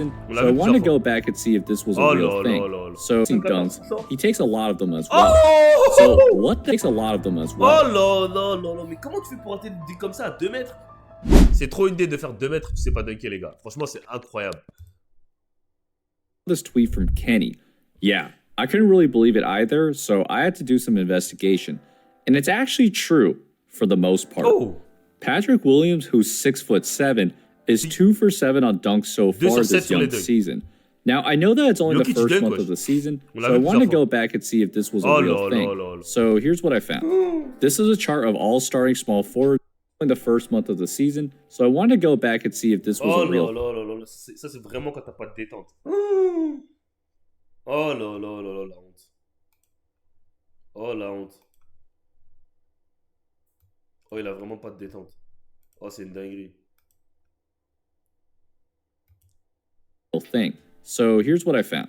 On So I l'avait wanted to plusieurs go fois. back and see if this was a Oh real là thing. là là là. So dunks, he takes a lot of them as well. Oh So what takes a lot of them as Oh well? là là là là. Mais comment tu fais pour rater une dunk comme ça à 2 mètres? C'est trop une idée de faire 2 mètres, tu sais pas dunker les gars. Franchement, c'est incroyable. This tweet from Kenny. Yeah, I couldn't really believe it either, so I had to do some investigation. And it's actually true for the most part. Oh Patrick Williams, who's 6'7", is 2 for 7 on dunks so Deux far sur sept this sur les young dunks. season. Now, I know that it's only the Jokic first dunk, month wesh. of the season, On so l'a I vu wanted to plusieurs go back and see if this was a Oh real là thing. là là là. So here's what I found. This is a chart of all starting small forwards in the first month of the season, so I wanted to go back and see if this was Oh a là real là là là là. Ça, c'est vraiment quand t'as pas de détente. Oh là là là là, la honte. Oh la honte. Oh, il a vraiment pas de détente. Oh, c'est une dinguerie. thing. So here's what I found.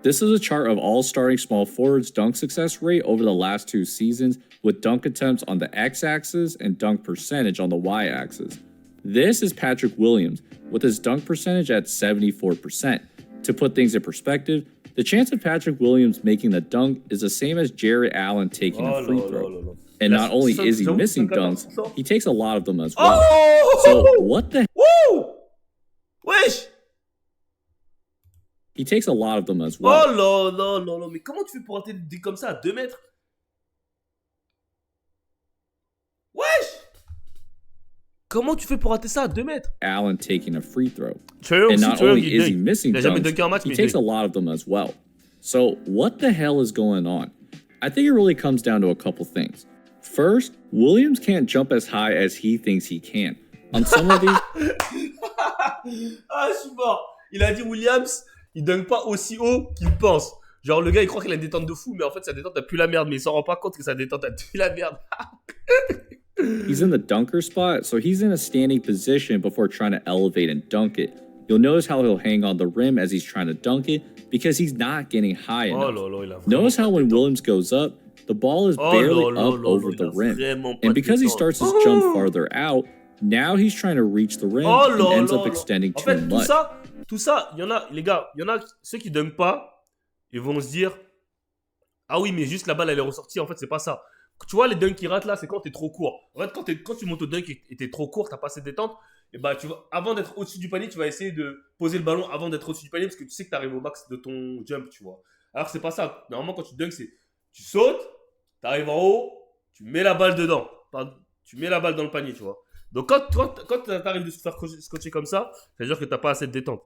This is a chart of all starting small forwards' dunk success rate over the last 2 seasons, with dunk attempts on the x-axis and dunk percentage on the y-axis. This is Patrick Williams, with his dunk percentage at 74%. To put things in perspective, the chance of Patrick Williams making the dunk is the same as Jared Allen taking Oh a free là là throw. là là. And Là, not only ça, is he j'avoue, missing 54%. dunks, he takes a lot of them as well. Oh So what the Wouh Wesh He takes a lot of them as Oh well. là là là là. Mais comment tu fais pour rater des comme ça à 2 mètres? Wesh Comment tu fais pour rater ça à 2 mètres? Allen taking a free throw. Trae And aussi, not Trae Young, only il is he dunk. missing Il a jamais dunks, dunké un match, he mais il takes a dunk. lot of them as well. So what the hell is going on? I think it really comes down to a couple things. First, Williams can't jump as high as he thinks he can. On some of these, Ah, je suis mort. Il a dit Williams, il dunk pas aussi haut qu'il pense. Genre, le gars, il croit qu'il a une détente de fou, mais en fait, sa détente a plus la merde. Mais il s'en rend pas compte que sa détente a plus la merde. he's in the dunker spot, so he's in a standing position before trying to elevate and dunk it. You'll notice how he'll hang on the rim as he's trying to dunk it because he's not getting high Oh enough. là là, il a vraiment Notice pas how de when détente. Williams goes up, the ball is Oh barely là là up là over là, il the a rim. vraiment pas And de because he détente. starts his jump farther out, now he's trying to reach the rim Oh and là ends là up là. extending En too fait, much. tout ça, il y en a, les gars, il y en a ceux qui dunkent pas, ils vont se dire ah oui, mais juste la balle elle est ressortie. En fait, c'est pas ça. Tu vois, les dunks qui ratent là, c'est quand t'es trop court. En fait, quand tu montes au dunk et t'es trop court, t'as pas assez de détente, et bah, avant d'être au-dessus du panier, tu vas essayer de poser le ballon avant d'être au-dessus du panier parce que tu sais que t'arrives au max de ton jump, tu vois. Alors, c'est pas ça. Normalement, quand tu dunks, c'est tu sautes, t'arrives en haut, tu mets la balle dedans. Tu mets la balle dans le panier, tu vois. Donc, quand t'arrives de se faire scotcher comme ça, ça veut dire que t'as pas assez de détente.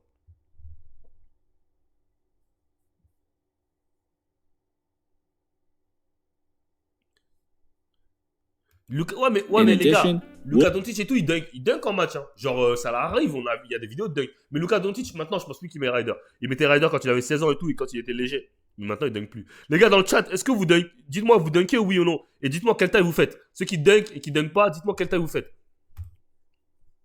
Ouais, mais In les gars, addition, Luka Doncic et tout, il dunk en match. Hein. Genre, ça l'arrive, il y a des vidéos de dunk. Mais Luka Doncic, maintenant, je pense plus qu'il met Ryder. Il mettait Ryder quand il avait 16 ans et tout, et quand il était léger. Mais maintenant, il dunk plus. Les gars, dans le chat, est-ce que vous dunk? Dites-moi, vous dunkez oui ou non? Et dites-moi quelle taille vous faites. Ceux qui dunk et qui dunkent pas, dites-moi quelle taille vous faites.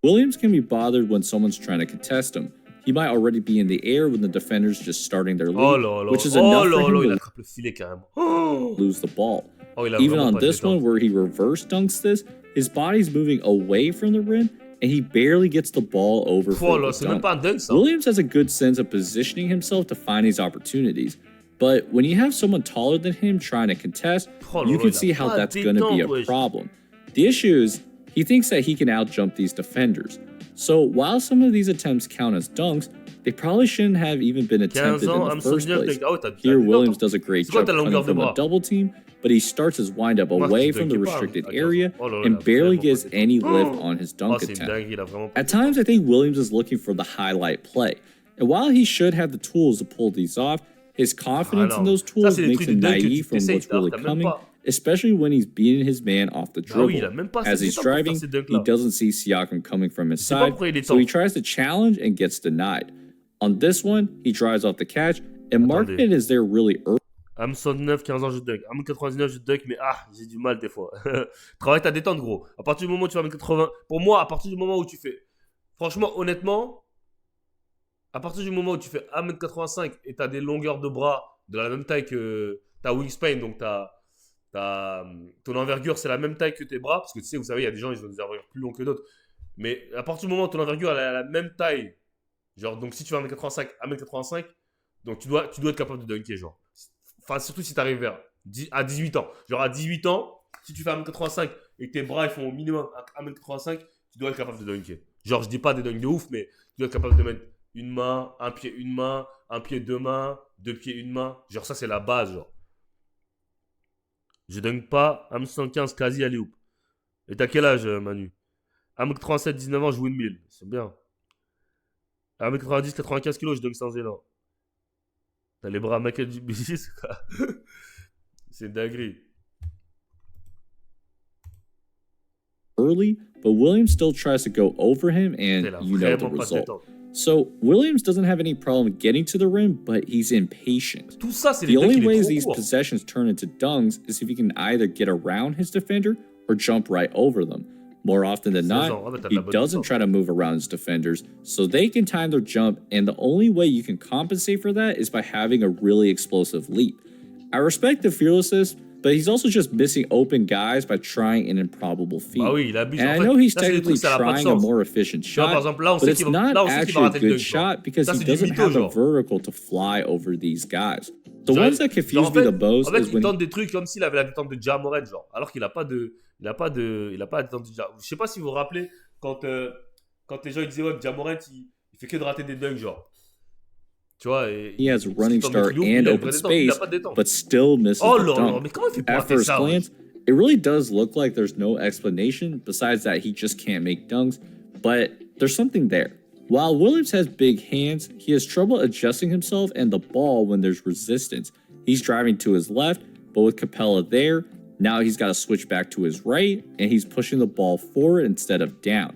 Williams can be bothered when someone's trying to contest him. He might already be in the air when the defender's just starting their Oh lead, là là. which is Oh enough là for là, him il to attrape le filet carrément. Oh, lose the ball. il a Even vraiment on pas de this one détente. where he reverse dunks this, his body's moving away from the rim and he barely gets the ball over Oh for là, the c'est même dunk. pas un dunk ça. Williams has a good sense of positioning himself to find these opportunities, but when you have someone taller than him trying to contest, Oh là you là, can il a see how pas that's de going to be a détente, wesh. problem. The issue is he thinks that he can outjump these defenders. So while some of these attempts count as dunks, they probably shouldn't have even been 15 attempted in ans, the I'm first so place. Ah ouais, t'as Here, des Williams détentes. does a great C'est quoi job ta longueur coming de from a bras? double team, but he starts his windup Marc, away tu from the dunkais pas restricted à 15 ans. area Oh là là, il a and barely vraiment pas gets de any détente. lift on his Oh, dunk c'est une attempt. dinguerie, il a vraiment pas At de détente. times, I think Williams is looking for the highlight play. And while he should have the tools to pull these off, his confidence Ah in non. those Ça, tools c'est des makes trucs him de dunk que tu naive from t'essayes, what's really t'as même coming, pas. especially when he's beating his man off the Ah oui, il a dribble. même pas As assez de he's détente pour faire driving, ces he dunks-là. doesn't see Siakam coming from his Je sais pas side, pourquoi il est so he temps. tries to challenge and gets denied. On this one, he drives off the catch, and Attendez. Markkanen is there really early. I'm 69, 15 ans, je dunk. I'm 99, je dunk, mais j'ai du mal des fois. Travaille ta détente, gros. À partir du moment où tu fais 1m80, pour moi, à partir du moment où tu fais. Franchement, honnêtement, à partir du moment où tu fais 1m85 et tu as des longueurs de bras de la même taille que ta wingspan, donc ton envergure, c'est la même taille que tes bras, parce que tu sais, vous savez, il y a des gens, ils ont des envergures plus longues que d'autres. Mais à partir du moment où ton envergure elle est à la même taille Genre, donc si tu fais 1m85, 1m85, donc tu dois être capable de dunker, genre. Enfin, surtout si tu arrives à 18 ans. Genre, à 18 ans, si tu fais 1m85 et que tes bras ils font au minimum 1m85, tu dois être capable de dunker. Genre, je dis pas des dunks de ouf, mais tu dois être capable de mettre une main, un pied, une main, un pied, deux mains, deux pieds, une main. Genre, ça, c'est la base, genre. Je dunk pas 1m75 quasi alley hoop. Et t'as quel âge, Manu? 1m37, 19 ans, je win 1000. C'est bien. 1m90, 95 kg, je dunk sans élan. T'as les bras Michael du Bisis. C'est une dinguerie. early, but Williams still tries to go over him, and T'es là you know the vraiment pas de result. détente. So Williams doesn't have any problem getting to the rim, but he's impatient. Tout ça, c'est The les dunks, only il est ways trop these court. possessions turn into dunks is if he can either get around his defender or jump right over them. More often than 16 not, ans. Ah, bah, t'as de he la bonne doesn't détente. try to move around his defenders, so they can time their jump, and the only way you can compensate for that is by having a really explosive leap. I respect the fearlessness, but he's also just missing open guys by trying an improbable feat. Bah oui, il abuse. And En I fait, know he's là, c'est des technically trucs, ça n'a pas de trying a sens. more efficient Tu vois, par shot, exemple, là, on but sait it's qu'il va, not là, on sait qu'il va actually a rater le good dunk, genre. shot because Ça, he c'est du doesn't mytho, have the genre. vertical to fly over these guys. The Genre, ones that confuse en me fait, the most en fait, is il when tente des trucs comme s'il avait la détente de Ja Morant, genre. Alors qu'il a pas la détente de Ja. Je sais pas si vous vous rappelez quand les gens ils disaient ouais, que Ja Morant il fait que de rater des dunks, genre. Tu vois, et he has il running tente start des trucs de ouf, mais and il a une open vraie détente, il a space, pas de détente. but still misses Oh the là là, dunk. mais comment il fait pour At rater first ça, ouais? glance, it really does look like there's no explanation besides that he just can't make dunks, but there's something there. While Williams has big hands, he has trouble adjusting himself and the ball when there's resistance. He's driving to his left, but with Capella there, now he's got to switch back to his right, and he's pushing the ball forward instead of down.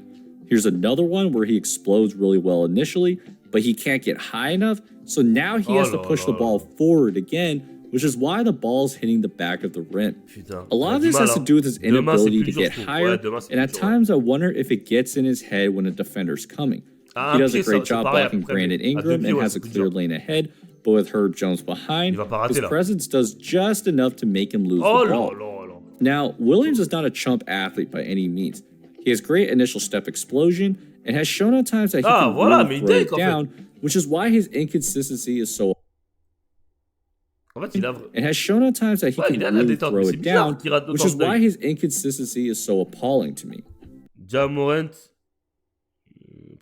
Here's another one where he explodes really well initially, but he can't get high enough, so now he has to Oh là push the là ball là. forward again, which is why the ball's hitting the back of the rim. Putain. A lot Il a of du this mal, has to hein. do with his Demain, c'est inability plus to dur, get je trouve. higher, Ouais, demain, c'est and plus at dur, ouais. times I wonder if it gets in his head when a defender's coming. À He un does a pied, great c'est job pareil à peu blocking près. Brandon À deux Ingram pieds, and ouais, has c'est a plus clear dur. lane ahead, but with Herb Jones behind, Il va pas rater, his là. presence does just enough to make him lose Oh the là ball. là là. Now, Williams is not a chump athlete by any means. He has great initial step explosion and has shown at times that he Ah, can voilà, really mais il throw dunk, it en fait. down, which is why his inconsistency is so En fait, il a. and has shown at times that he Ouais, can il a de la really détente, throw mais c'est it bizarre down, qu'il rate which autant is de why dunks. his inconsistency is so appalling to me. Ja Morant.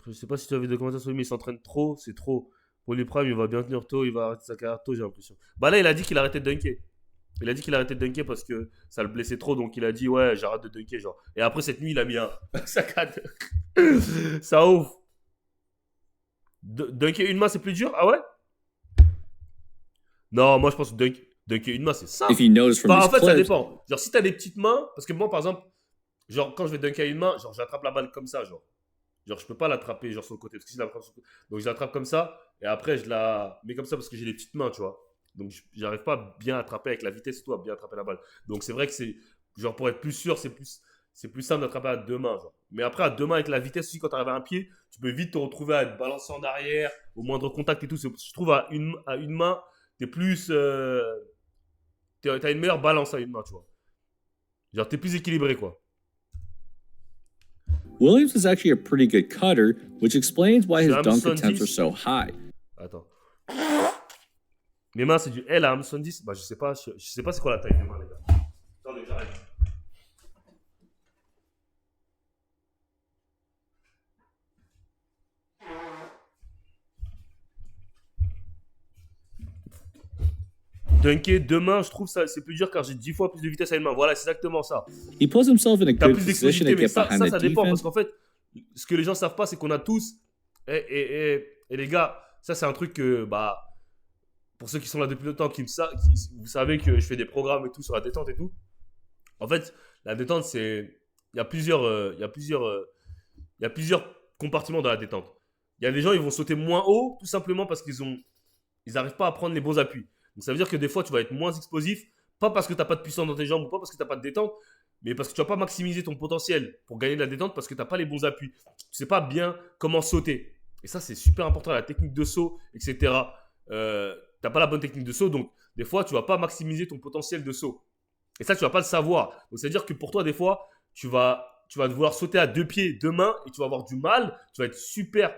Je sais pas si tu avais des commentaires sur lui, mais il s'entraîne trop, c'est trop. Pour les primes, il va bien tenir tôt, il va arrêter sa carrière tôt, j'ai l'impression. Bah là, il a dit qu'il arrêtait de dunker. Il a dit qu'il arrêtait de dunker parce que ça le blessait trop, donc il a dit ouais, j'arrête de dunker, genre. Et après cette nuit, il a mis un sac à dunk. Ça ouf. Dunker une main, c'est plus dur? Ah ouais? Non, moi je pense que dunker une main, c'est simple. If you notice from Enfin, these en fait, ça clips, dépend. Genre, si t'as des petites mains, parce que moi, par exemple, genre, quand je vais dunker à une main, genre, j'attrape la balle comme ça, genre. Genre, je peux pas l'attraper, genre, sur le côté. Parce que si je l'attrape sur le côté. Donc, je l'attrape comme ça, et après, je la mets comme ça parce que j'ai des petites mains, tu vois. Donc, j'arrive pas à bien attraper avec la vitesse, toi, à bien attraper la balle. Donc, c'est vrai que c'est, genre, pour être plus sûr, c'est plus simple d'attraper à deux mains, genre. Mais après, à deux mains, avec la vitesse aussi, quand tu arrives à un pied, tu peux vite te retrouver à être balancé en arrière, au moindre contact et tout. Je trouve à une main, t'es plus. T'as une meilleure balance à une main, tu vois. Genre, t'es plus équilibré, quoi. Williams is actually a pretty good cutter, which explains why his C'est dunk Hamson attempts 10. are so high. Attends. Mes mains, c'est du L à Hamson 10. Bah, je sais pas c'est quoi la taille des mains, les gars. Attendez, j'arrête. Dunker deux mains, je trouve ça c'est plus dur car j'ai 10 fois plus de vitesse à une main. Voilà, c'est exactement ça. He puts himself in a T'as good plus position d'explosivité, to mais get behind ça the dépend parce defense. qu'en fait, ce que les gens savent pas, c'est qu'on a tous. Et les gars, ça c'est un truc que, bah, pour ceux qui sont là depuis longtemps, vous savez que je fais des programmes et tout sur la détente et tout. En fait, la détente, c'est. Il y a plusieurs compartiments dans la détente. Il y a des gens, ils vont sauter moins haut, tout simplement parce ils n'arrivent pas à prendre les bons appuis. Donc ça veut dire que des fois, tu vas être moins explosif, pas parce que tu n'as pas de puissance dans tes jambes ou pas parce que tu n'as pas de détente, mais parce que tu vas pas maximiser ton potentiel pour gagner de la détente parce que tu n'as pas les bons appuis. Tu sais pas bien comment sauter. Et ça, c'est super important, la technique de saut, etc. Tu n'as pas la bonne technique de saut, donc des fois, tu vas pas maximiser ton potentiel de saut. Et ça, tu vas pas le savoir. Donc, c'est-à-dire que pour toi, des fois, tu vas vouloir sauter à deux pieds, deux mains, et tu vas avoir du mal. Tu vas être super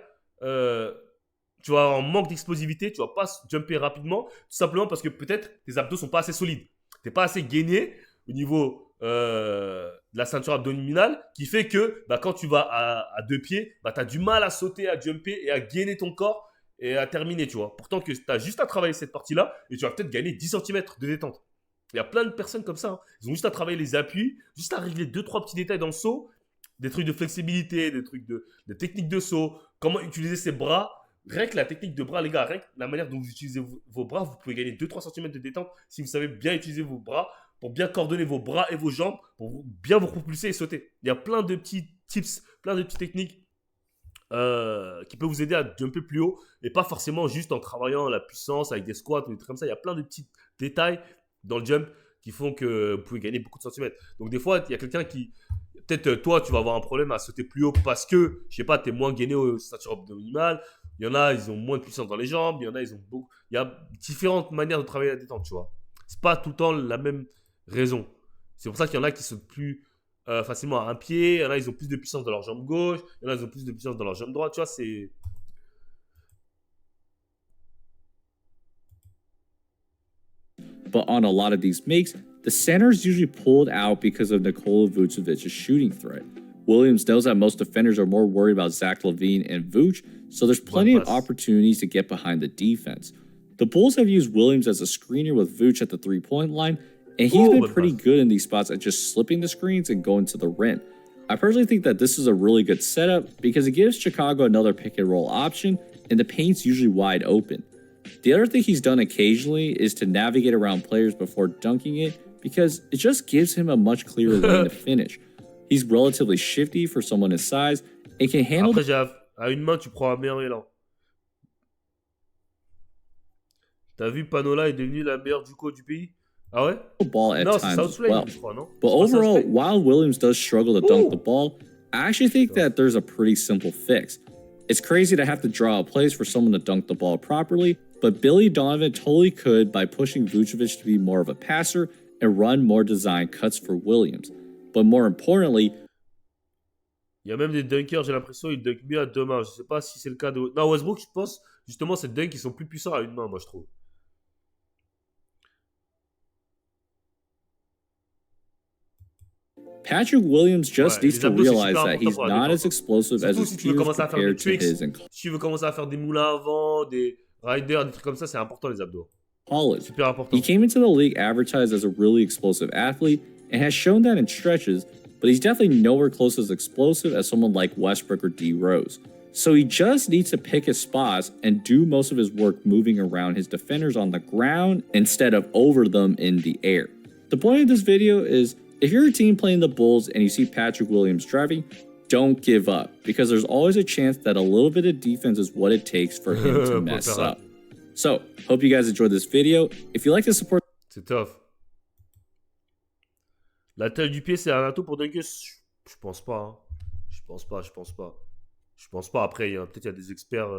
tu vas avoir un manque d'explosivité, tu vas pas jumper rapidement, tout simplement parce que peut-être tes abdos sont pas assez solides. T'es pas assez gainé au niveau de la ceinture abdominale qui fait que bah, quand tu vas à deux pieds, bah, tu as du mal à sauter, à jumper et à gainer ton corps et à terminer, tu vois. Pourtant que tu as juste à travailler cette partie-là et tu vas peut-être gagner 10 centimètres de détente. Il y a plein de personnes comme ça. Hein. Ils ont juste à travailler les appuis, juste à régler deux, trois petits détails dans le saut, des trucs de flexibilité, des trucs de technique de saut, comment utiliser ses bras. Rien que la technique de bras, les gars, rien que la manière dont vous utilisez vos bras, vous pouvez gagner 2-3 cm de détente si vous savez bien utiliser vos bras pour bien coordonner vos bras et vos jambes, pour bien vous propulser et sauter. Il y a plein de petits tips, plein de petites techniques qui peuvent vous aider à jumper plus haut et pas forcément juste en travaillant la puissance avec des squats ou des trucs comme ça. Il y a plein de petits détails dans le jump qui font que vous pouvez gagner beaucoup de centimètres. Donc des fois, il y a quelqu'un qui, peut-être toi, tu vas avoir un problème à sauter plus haut parce que, je sais pas, tu es moins gainé aux ceintures abdominales. Il y en a, ils ont moins de puissance dans les jambes. Il y en a, ils ont beaucoup. Il y a différentes manières de travailler la détente, tu vois. C'est pas tout le temps la même raison. C'est pour ça qu'il y en a qui sautent plus facilement à un pied. Il y en a, ils ont plus de puissance dans leur jambe gauche. Il y en a, ils ont plus de puissance dans leur jambe droite. Tu vois, c'est. But on a lot of these makes, the center is usually pulled out because of Nikola Vucevic's shooting threat. Williams knows that most defenders are more worried about Zach LaVine and Vooch, so there's plenty of opportunities to get behind the defense. The Bulls have used Williams as a screener with Vooch at the three-point line, and he's been pretty good in these spots at just slipping the screens and going to the rim. I personally think that this is a really good setup because it gives Chicago another pick and roll option, and the paint's usually wide open. The other thing he's done occasionally is to navigate around players before dunking it because it just gives him a much clearer lane to finish. He's relatively shifty for someone his size and can handle. Après, à une main, tu prends un meilleur élan. T'as vu, Panola est devenu la meilleure duco du pays? Ah ouais? Ball at No, times as well. je crois, non? But overall, while Williams does struggle to dunk the ball, I actually think that there's a pretty simple fix. It's crazy to have to draw a place for someone to dunk the ball properly, but Billy Donovan totally could by pushing Vucevic to be more of a passer and run more design cuts for Williams. But more importantly, il y a même des dunkers, j'ai l'impression, ils dunkent mieux à deux mains. Je sais pas si c'est le cas de. Non, Westbrook, je pense, justement, ces dunks, ils sont plus puissants à une main, moi, je trouve. Patrick Williams just needs to realize that he's not as explosive as his peers compared to his Si tu veux commencer à faire des moulins avant, des riders, des trucs comme ça, c'est important les abdos. college. Super important. He came into the league advertised as a really explosive athlete and has shown that in stretches, but he's definitely nowhere close as explosive as someone like Westbrook or D Rose. So he just needs to pick his spots and do most of his work moving around his defenders on the ground instead of over them in the air. The point of this video is if you're a team playing the Bulls and you see Patrick Williams driving, don't give up because there's always a chance that a little bit of defense is what it takes for him to mess up. So, hope you guys enjoyed this video. If you like to support... C'est tough. La taille du pied, c'est un atout pour dunker? Je pense pas. Hein. Je pense pas. Après, peut-être il y a des experts...